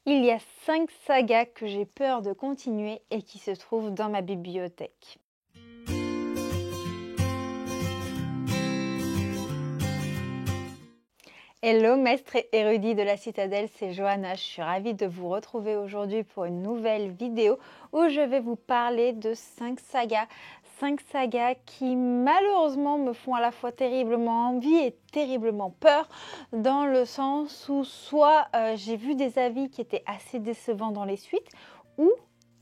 Il y a 5 sagas que j'ai peur de continuer et qui se trouvent dans ma bibliothèque. Hello maître et érudit de la citadelle, c'est Johanna. Je suis ravie de vous retrouver aujourd'hui pour une nouvelle vidéo où je vais vous parler de 5 sagas. 5 sagas qui malheureusement me font à la fois terriblement envie et terriblement peur, dans le sens où soit j'ai vu des avis qui étaient assez décevants dans les suites, ou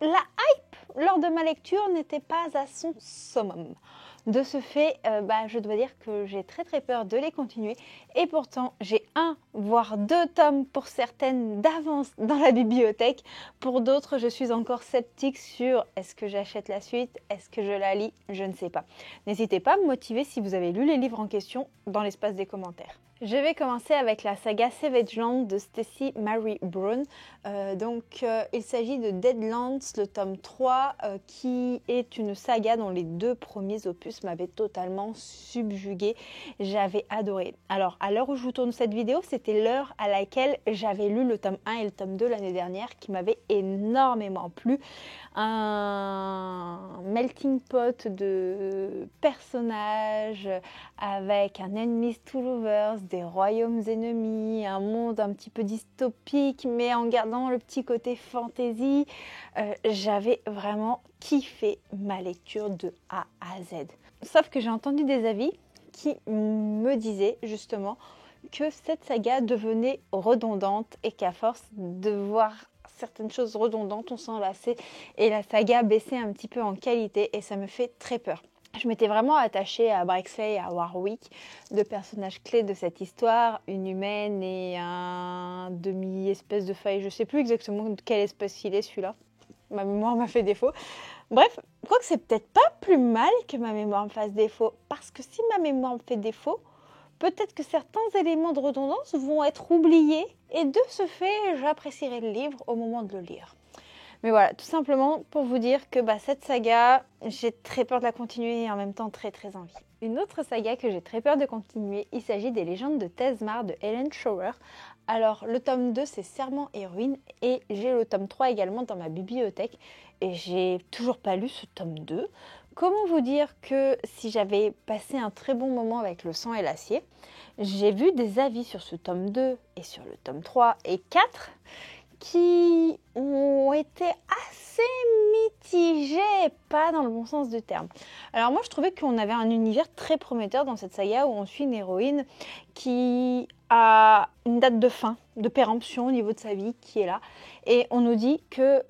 la hype lors de ma lecture n'était pas à son summum. De ce fait, je dois dire que j'ai très peur de les continuer, et pourtant j'ai 1 voire 2 tomes pour certaines d'avance dans la bibliothèque. Pour d'autres, je suis encore sceptique sur est-ce que j'achète la suite, est-ce que je la lis, je ne sais pas. N'hésitez pas à me motiver si vous avez lu les livres en question dans l'espace des commentaires. Je vais commencer avec la saga Savage Land de Stacey Marie Brown. Il s'agit de Deadlands, le tome 3, qui est une saga dont les 2 premiers opus m'avaient totalement subjuguée. J'avais adoré. Alors, à l'heure où je vous tourne cette vidéo, c'était l'heure à laquelle j'avais lu le tome 1 et le tome 2 l'année dernière, qui m'avaient énormément plu. Un melting pot de personnages avec un enemies to lovers, des royaumes ennemis, un monde un petit peu dystopique mais en gardant le petit côté fantasy. J'avais vraiment kiffé ma lecture de A à Z. Sauf que j'ai entendu des avis qui me disaient justement que cette saga devenait redondante et qu'à force de voir certaines choses redondantes, on s'en lassait et la saga baissait un petit peu en qualité, et ça me fait très peur. Je m'étais vraiment attachée à Brexley et à Warwick, 2 personnages clés de cette histoire, une humaine et un demi-espèce de faille. Je ne sais plus exactement de quelle espèce il est celui-là. Ma mémoire m'a fait défaut. Bref, quoique c'est peut-être pas plus mal que ma mémoire me fasse défaut, parce que si ma mémoire me fait défaut, peut-être que certains éléments de redondance vont être oubliés, et de ce fait, j'apprécierai le livre au moment de le lire. Mais voilà, tout simplement pour vous dire que cette saga, j'ai très peur de la continuer et en même temps très envie. Une autre saga que j'ai très peur de continuer, il s'agit des légendes de Tezmar de Helen Shower. Alors le tome 2 c'est Serment et Ruine, et j'ai le tome 3 également dans ma bibliothèque, et j'ai toujours pas lu ce tome 2. Comment vous dire que si j'avais passé un très bon moment avec le sang et l'acier, j'ai vu des avis sur ce tome 2 et sur le tome 3 et 4 qui ont été assez mitigés, pas dans le bon sens du terme. Alors moi je trouvais qu'on avait un univers très prometteur dans cette saga, où on suit une héroïne qui a une date de fin, de péremption au niveau de sa vie qui est là, et on nous dit que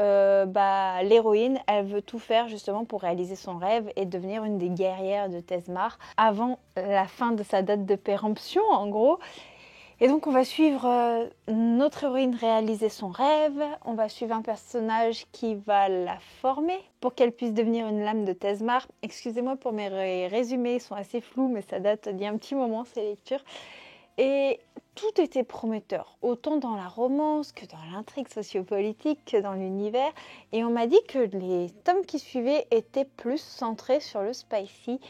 l'héroïne elle veut tout faire justement pour réaliser son rêve et devenir une des guerrières de Tezmar avant la fin de sa date de péremption en gros. Et donc on va suivre notre héroïne réaliser son rêve, on va suivre un personnage qui va la former pour qu'elle puisse devenir une lame de Tezmar. Excusez-moi pour mes résumés, ils sont assez flous, mais ça date d'il y a un petit moment ces lectures. Et tout était prometteur, autant dans la romance que dans l'intrigue sociopolitique, que dans l'univers. Et on m'a dit que les tomes qui suivaient étaient plus centrés sur le spicy.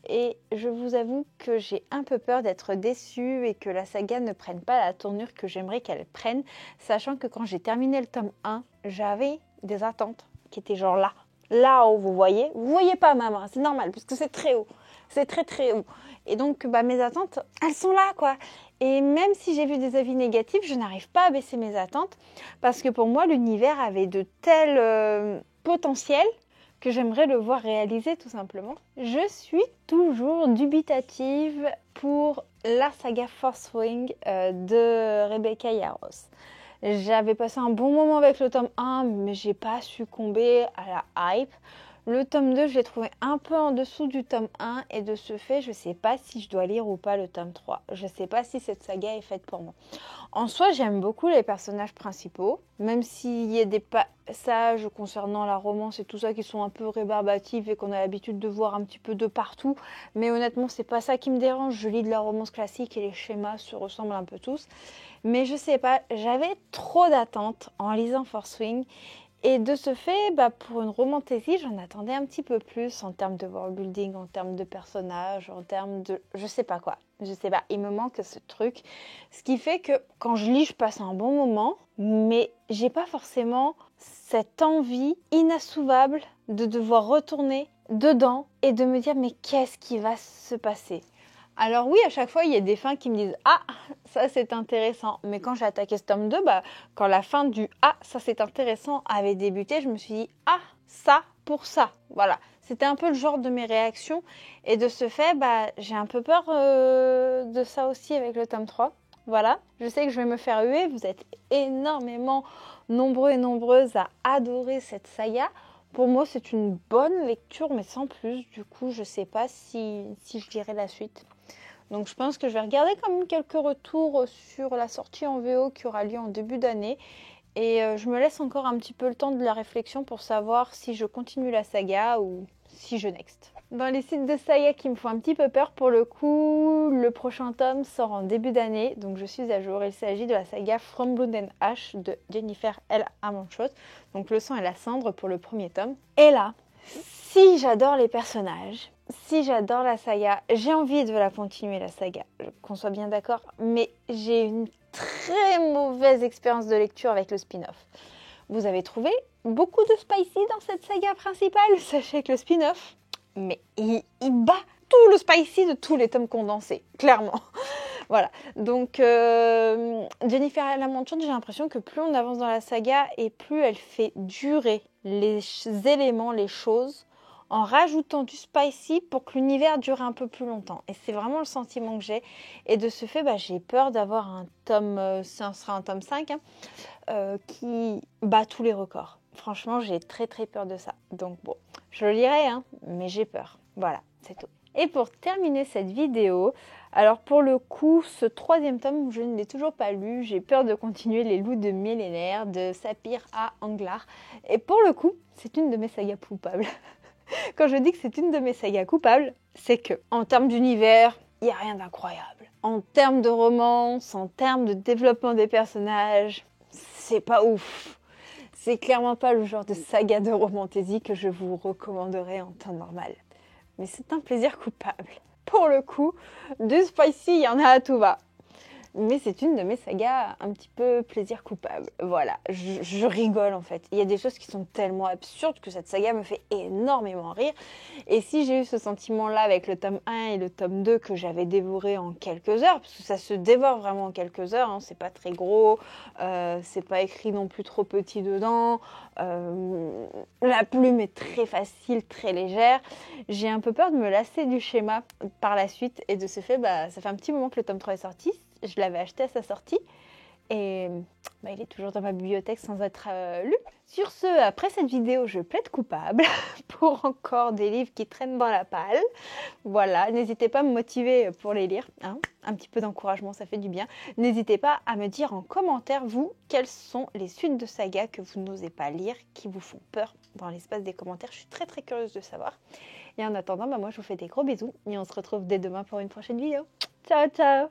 Et je vous avoue que j'ai un peu peur d'être déçue et que la saga ne prenne pas la tournure que j'aimerais qu'elle prenne, sachant que quand j'ai terminé le tome 1, j'avais des attentes qui étaient genre là. Là haut, vous voyez pas ma main, c'est normal, parce que c'est très haut. C'est très haut. Et donc, mes attentes, elles sont là, quoi. Et même si j'ai vu des avis négatifs, je n'arrive pas à baisser mes attentes, parce que pour moi, l'univers avait de tels potentiels que j'aimerais le voir réaliser, tout simplement. Je suis toujours dubitative pour la saga Forswing de Rebecca Yarros. J'avais passé un bon moment avec le tome 1, mais j'ai pas succombé à la hype. Le tome 2, je l'ai trouvé un peu en dessous du tome 1, et de ce fait, je ne sais pas si je dois lire ou pas le tome 3. Je ne sais pas si cette saga est faite pour moi. En soi, j'aime beaucoup les personnages principaux, même s'il y a des passages concernant la romance et tout ça qui sont un peu rébarbatifs et qu'on a l'habitude de voir un petit peu de partout. Mais honnêtement, c'est pas ça qui me dérange. Je lis de la romance classique et les schémas se ressemblent un peu tous. Mais je sais pas, j'avais trop d'attentes en lisant Forswing. Et de ce fait, pour une romantasy, j'en attendais un petit peu plus en termes de world building, en termes de personnages, en termes de... je sais pas quoi. Je sais pas, il me manque ce truc. Ce qui fait que quand je lis, je passe un bon moment. mais j'ai pas forcément cette envie inassouvable de devoir retourner dedans et de me dire mais qu'est-ce qui va se passer? Alors oui, à chaque fois, il y a des fins qui me disent « Ah, ça c'est intéressant ». Mais quand j'ai attaqué ce tome 2, quand la fin du « Ah, ça c'est intéressant » avait débuté, je me suis dit « Ah, ça pour ça ». Voilà, c'était un peu le genre de mes réactions. Et de ce fait, j'ai un peu peur de ça aussi avec le tome 3. Voilà, je sais que je vais me faire huer. Vous êtes énormément nombreux et nombreuses à adorer cette saga. Pour moi, c'est une bonne lecture, mais sans plus. Du coup, je ne sais pas si je lirai la suite. Donc, je pense que je vais regarder quand même quelques retours sur la sortie en VO qui aura lieu en début d'année. Et je me laisse encore un petit peu le temps de la réflexion pour savoir si je continue la saga ou si je next. Dans les sites de saga qui me font un petit peu peur, pour le coup, le prochain tome sort en début d'année, donc je suis à jour. Il s'agit de la saga From Blood and Ash de Jennifer L. Armentrout, donc le sang et la cendre pour le premier tome. Et là, si j'adore les personnages, si j'adore la saga, j'ai envie de la continuer la saga, qu'on soit bien d'accord, mais j'ai une très mauvaise expérience de lecture avec le spin-off. Vous avez trouvé beaucoup de spicy dans cette saga principale, sachez que le spin-off, mais il bat tout le spicy de tous les tomes condensés, clairement. Voilà, donc Jennifer L. Armentrout, j'ai l'impression que plus on avance dans la saga et plus elle fait durer les éléments, les choses, en rajoutant du spicy pour que l'univers dure un peu plus longtemps. Et c'est vraiment le sentiment que j'ai. Et de ce fait, j'ai peur d'avoir un tome, ça sera un tome 5, qui bat tous les records. Franchement, j'ai très très peur de ça. Donc bon, je le lirai, mais j'ai peur. Voilà, c'est tout. Et pour terminer cette vidéo, alors pour le coup, ce troisième tome, je ne l'ai toujours pas lu. J'ai peur de continuer les loups de millénaire, de Sapir à Anglar. Et pour le coup, c'est une de mes sagas coupables. Quand je dis que c'est une de mes sagas coupables, c'est que en termes d'univers, il n'y a rien d'incroyable. En termes de romance, en termes de développement des personnages, c'est pas ouf. C'est clairement pas le genre de saga de romantasy que je vous recommanderais en temps normal. Mais c'est un plaisir coupable. Pour le coup, du spicy, il y en a à tout va. Mais c'est une de mes sagas un petit peu plaisir coupable. Voilà, je rigole en fait. Il y a des choses qui sont tellement absurdes que cette saga me fait énormément rire. Et si j'ai eu ce sentiment-là avec le tome 1 et le tome 2 que j'avais dévoré en quelques heures, parce que ça se dévore vraiment en quelques heures, c'est pas très gros, c'est pas écrit non plus trop petit dedans, la plume est très facile, très légère. J'ai un peu peur de me lasser du schéma par la suite et de ce fait, ça fait un petit moment que le tome 3 est sorti. Je l'avais acheté à sa sortie et il est toujours dans ma bibliothèque sans être lu. Sur ce, après cette vidéo, je plaide coupable pour encore des livres qui traînent dans la palle. Voilà, n'hésitez pas à me motiver pour les lire. Un petit peu d'encouragement, ça fait du bien. N'hésitez pas à me dire en commentaire, vous, quelles sont les suites de saga que vous n'osez pas lire, qui vous font peur dans l'espace des commentaires. Je suis très très curieuse de savoir. Et en attendant, moi je vous fais des gros bisous et on se retrouve dès demain pour une prochaine vidéo. Ciao, ciao!